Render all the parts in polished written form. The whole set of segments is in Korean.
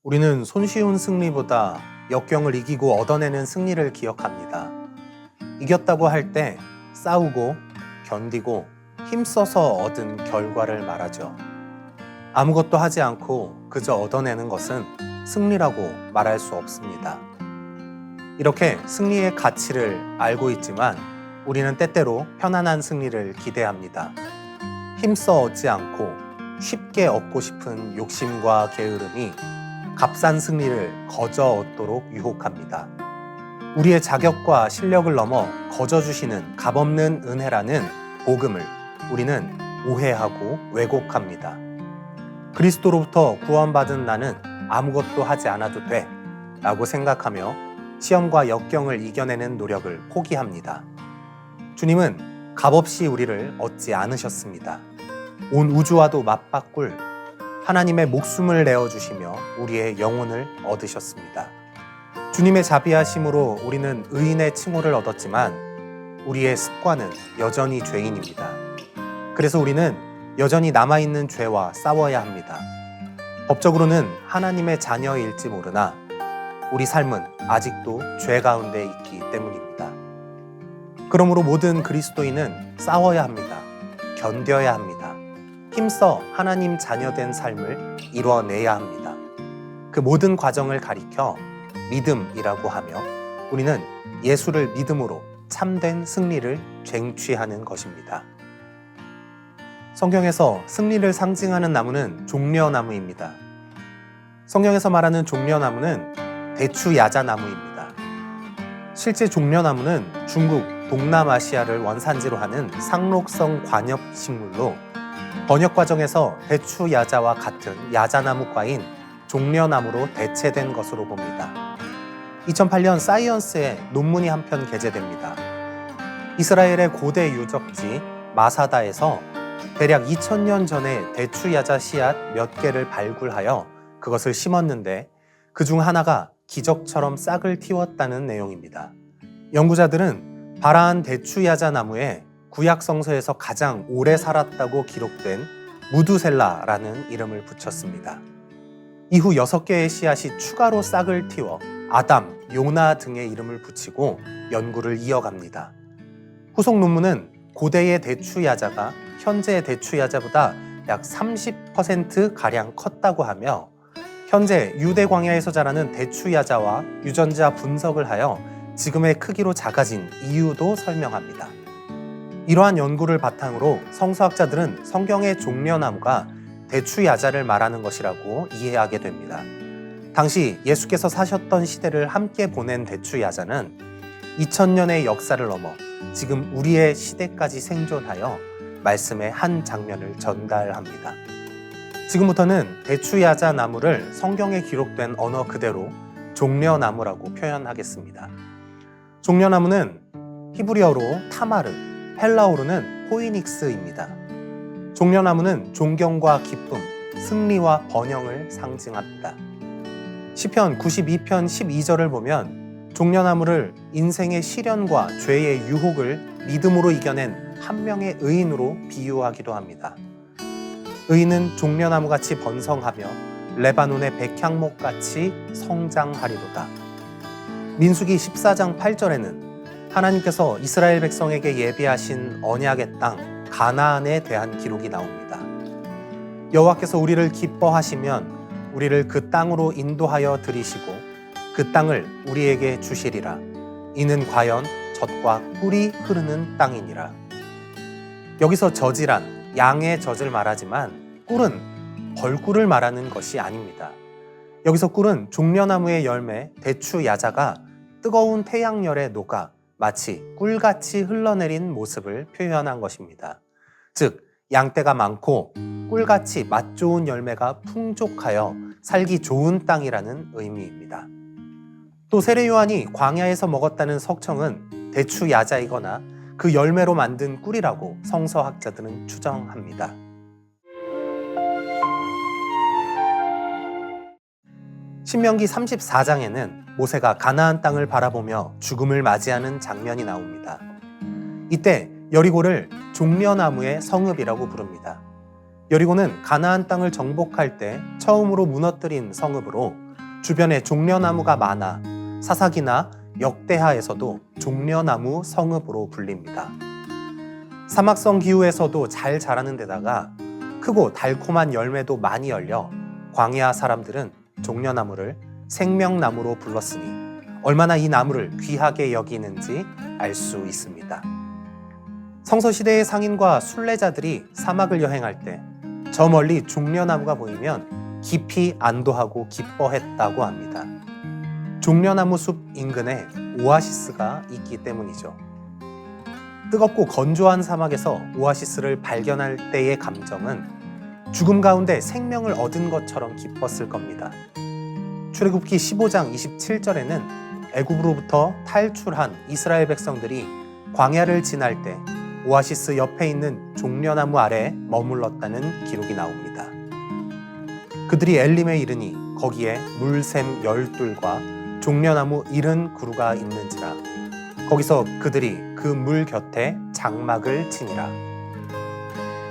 우리는 손쉬운 승리보다 역경을 이기고 얻어내는 승리를 기억합니다. 이겼다고 할 때 싸우고 견디고 힘써서 얻은 결과를 말하죠. 아무것도 하지 않고 그저 얻어내는 것은 승리라고 말할 수 없습니다. 이렇게 승리의 가치를 알고 있지만 우리는 때때로 편안한 승리를 기대합니다. 힘써 얻지 않고 쉽게 얻고 싶은 욕심과 게으름이 값싼 승리를 거저 얻도록 유혹합니다. 우리의 자격과 실력을 넘어 거저 주시는 값없는 은혜라는 복음을 우리는 오해하고 왜곡합니다. 그리스도로부터 구원받은 나는 아무것도 하지 않아도 돼 라고 생각하며 시험과 역경을 이겨내는 노력을 포기합니다. 주님은 값없이 우리를 얻지 않으셨습니다. 온 우주와도 맞바꿀 하나님의 목숨을 내어주시며 우리의 영혼을 얻으셨습니다. 주님의 자비하심으로 우리는 의인의 칭호를 얻었지만 우리의 습관은 여전히 죄인입니다. 그래서 우리는 여전히 남아있는 죄와 싸워야 합니다. 법적으로는 하나님의 자녀일지 모르나 우리 삶은 아직도 죄 가운데 있기 때문입니다. 그러므로 모든 그리스도인은 싸워야 합니다. 견뎌야 합니다. 힘써 하나님 자녀된 삶을 이뤄내야 합니다. 그 모든 과정을 가리켜 믿음이라고 하며 우리는 예수를 믿음으로 참된 승리를 쟁취하는 것입니다. 성경에서 승리를 상징하는 나무는 종려나무입니다. 성경에서 말하는 종려나무는 대추야자나무입니다. 실제 종려나무는 중국, 동남아시아를 원산지로 하는 상록성 관엽식물로 번역 과정에서 대추야자와 같은 야자나무과인 종려나무로 대체된 것으로 봅니다. 2008년 사이언스에 논문이 한 편 게재됩니다. 이스라엘의 고대 유적지 마사다에서 대략 2000년 전에 대추야자 씨앗 몇 개를 발굴하여 그것을 심었는데 그중 하나가 기적처럼 싹을 틔웠다는 내용입니다. 연구자들은 발아한 대추야자 나무에 구약 성서에서 가장 오래 살았다고 기록된 무두셀라라는 이름을 붙였습니다. 이후 6개의 씨앗이 추가로 싹을 틔워 아담, 요나 등의 이름을 붙이고 연구를 이어갑니다. 후속 논문은 고대의 대추야자가 현재의 대추야자보다 약 30%가량 컸다고 하며 현재 유대 광야에서 자라는 대추야자와 유전자 분석을 하여 지금의 크기로 작아진 이유도 설명합니다. 이러한 연구를 바탕으로 성서학자들은 성경의 종려나무가 대추야자를 말하는 것이라고 이해하게 됩니다. 당시 예수께서 사셨던 시대를 함께 보낸 대추야자는 2000년의 역사를 넘어 지금 우리의 시대까지 생존하여 말씀의 한 장면을 전달합니다. 지금부터는 대추야자 나무를 성경에 기록된 언어 그대로 종려나무라고 표현하겠습니다. 종려나무는 히브리어로 타마르, 헬라어로는 포이닉스입니다. 종려나무는 존경과 기쁨, 승리와 번영을 상징합니다. 시편 92편 12절을 보면 종려나무를 인생의 시련과 죄의 유혹을 믿음으로 이겨낸 한 명의 의인으로 비유하기도 합니다. 의인은 종려나무같이 번성하며 레바논의 백향목같이 성장하리로다. 민수기 14장 8절에는 하나님께서 이스라엘 백성에게 예비하신 언약의 땅 가나안에 대한 기록이 나옵니다. 여호와께서 우리를 기뻐하시면 우리를 그 땅으로 인도하여 들이시고 그 땅을 우리에게 주시리라. 이는 과연 젖과 꿀이 흐르는 땅이니라. 여기서 젖이란 양의 젖을 말하지만 꿀은 벌꿀을 말하는 것이 아닙니다. 여기서 꿀은 종려나무의 열매 대추야자가 뜨거운 태양열에 녹아 마치 꿀같이 흘러내린 모습을 표현한 것입니다. 즉 양떼가 많고 꿀같이 맛 좋은 열매가 풍족하여 살기 좋은 땅이라는 의미입니다. 또 세례 요한이 광야에서 먹었다는 석청은 대추야자이거나 그 열매로 만든 꿀이라고 성서학자들은 추정합니다. 신명기 34장에는 모세가 가나안 땅을 바라보며 죽음을 맞이하는 장면이 나옵니다. 이때 여리고를 종려나무의 성읍이라고 부릅니다. 여리고는 가나안 땅을 정복할 때 처음으로 무너뜨린 성읍으로 주변에 종려나무가 많아 사사기나 역대하에서도 종려나무 성읍으로 불립니다. 사막성 기후에서도 잘 자라는 데다가 크고 달콤한 열매도 많이 열려 광야 사람들은 종려나무를 생명나무로 불렀으니 얼마나 이 나무를 귀하게 여기는지 알 수 있습니다. 성서시대의 상인과 순례자들이 사막을 여행할 때 저 멀리 종려나무가 보이면 깊이 안도하고 기뻐했다고 합니다. 종려나무 숲 인근에 오아시스가 있기 때문이죠. 뜨겁고 건조한 사막에서 오아시스를 발견할 때의 감정은 죽음 가운데 생명을 얻은 것처럼 기뻤을 겁니다. 출애굽기 15장 27절에는 애굽으로부터 탈출한 이스라엘 백성들이 광야를 지날 때 오아시스 옆에 있는 종려나무 아래에 머물렀다는 기록이 나옵니다. 그들이 엘림에 이르니 거기에 물샘 12과 종려나무 70그루가 있는지라 거기서 그들이 그 물 곁에 장막을 치니라.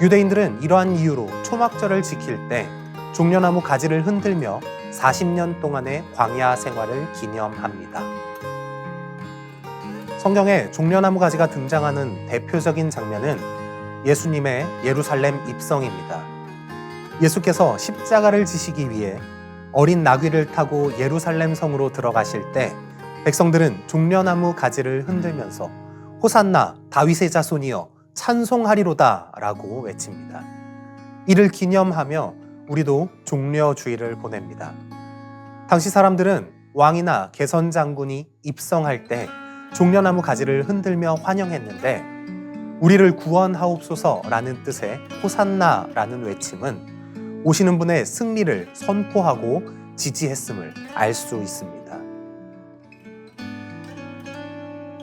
유대인들은 이러한 이유로 초막절을 지킬 때 종려나무 가지를 흔들며 40년 동안의 광야 생활을 기념합니다. 성경에 종려나무 가지가 등장하는 대표적인 장면은 예수님의 예루살렘 입성입니다. 예수께서 십자가를 지시기 위해 어린 나귀를 타고 예루살렘 성으로 들어가실 때 백성들은 종려나무 가지를 흔들면서 호산나 다윗의 자손이여 찬송하리로다 라고 외칩니다. 이를 기념하며 우리도 종려주의를 보냅니다. 당시 사람들은 왕이나 개선 장군이 입성할 때 종려나무 가지를 흔들며 환영했는데 우리를 구원하옵소서라는 뜻의 호산나라는 외침은 오시는 분의 승리를 선포하고 지지했음을 알 수 있습니다.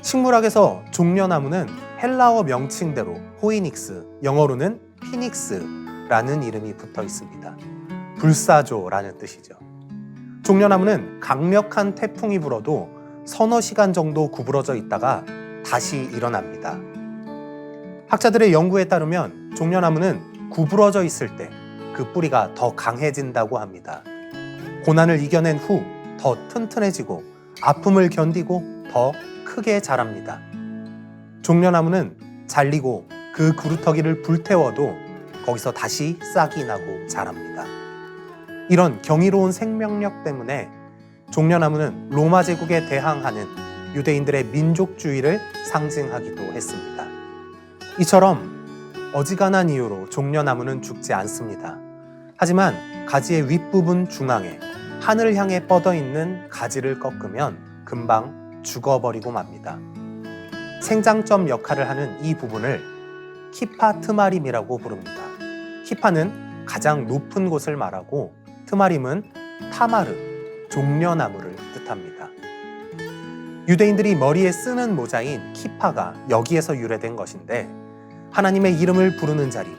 식물학에서 종려나무는 헬라어 명칭대로 포이닉스, 영어로는 피닉스라는 이름이 붙어 있습니다. 불사조라는 뜻이죠. 종려나무는 강력한 태풍이 불어도 서너 시간 정도 구부러져 있다가 다시 일어납니다. 학자들의 연구에 따르면 종려나무는 구부러져 있을 때 그 뿌리가 더 강해진다고 합니다. 고난을 이겨낸 후 더 튼튼해지고 아픔을 견디고 더 크게 자랍니다. 종려나무는 잘리고 그 그루터기를 불태워도 거기서 다시 싹이 나고 자랍니다. 이런 경이로운 생명력 때문에 종려나무는 로마 제국에 대항하는 유대인들의 민족주의를 상징하기도 했습니다. 이처럼 어지간한 이유로 종려나무는 죽지 않습니다. 하지만 가지의 윗부분 중앙에 하늘을 향해 뻗어 있는 가지를 꺾으면 금방 죽어버리고 맙니다. 생장점 역할을 하는 이 부분을 키파 트마림이라고 부릅니다. 키파는 가장 높은 곳을 말하고 트마림은 타마르, 종려나무를 뜻합니다. 유대인들이 머리에 쓰는 모자인 키파가 여기에서 유래된 것인데 하나님의 이름을 부르는 자리,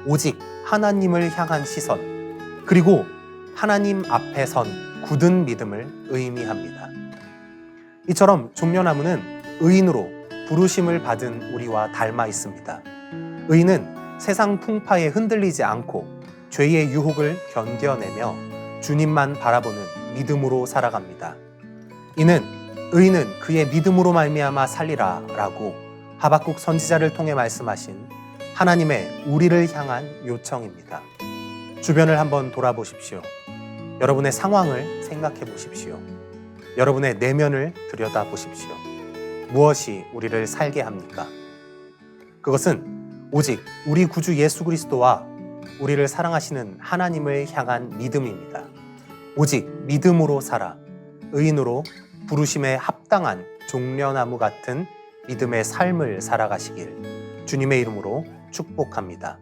오직 하나님을 향한 시선, 그리고 하나님 앞에 선 굳은 믿음을 의미합니다. 이처럼 종려나무는 의인으로 부르심을 받은 우리와 닮아 있습니다. 의인은 세상 풍파에 흔들리지 않고 죄의 유혹을 견뎌내며 주님만 바라보는 믿음으로 살아갑니다. 이는 의인은 그의 믿음으로 말미암아 살리라 라고 하박국 선지자를 통해 말씀하신 하나님의 우리를 향한 요청입니다. 주변을 한번 돌아보십시오. 여러분의 상황을 생각해 보십시오. 여러분의 내면을 들여다보십시오. 무엇이 우리를 살게 합니까? 그것은 오직 우리 구주 예수 그리스도와 우리를 사랑하시는 하나님을 향한 믿음입니다. 오직 믿음으로 살아 의인으로 부르심에 합당한 종려나무 같은 믿음의 삶을 살아가시길 주님의 이름으로 축복합니다.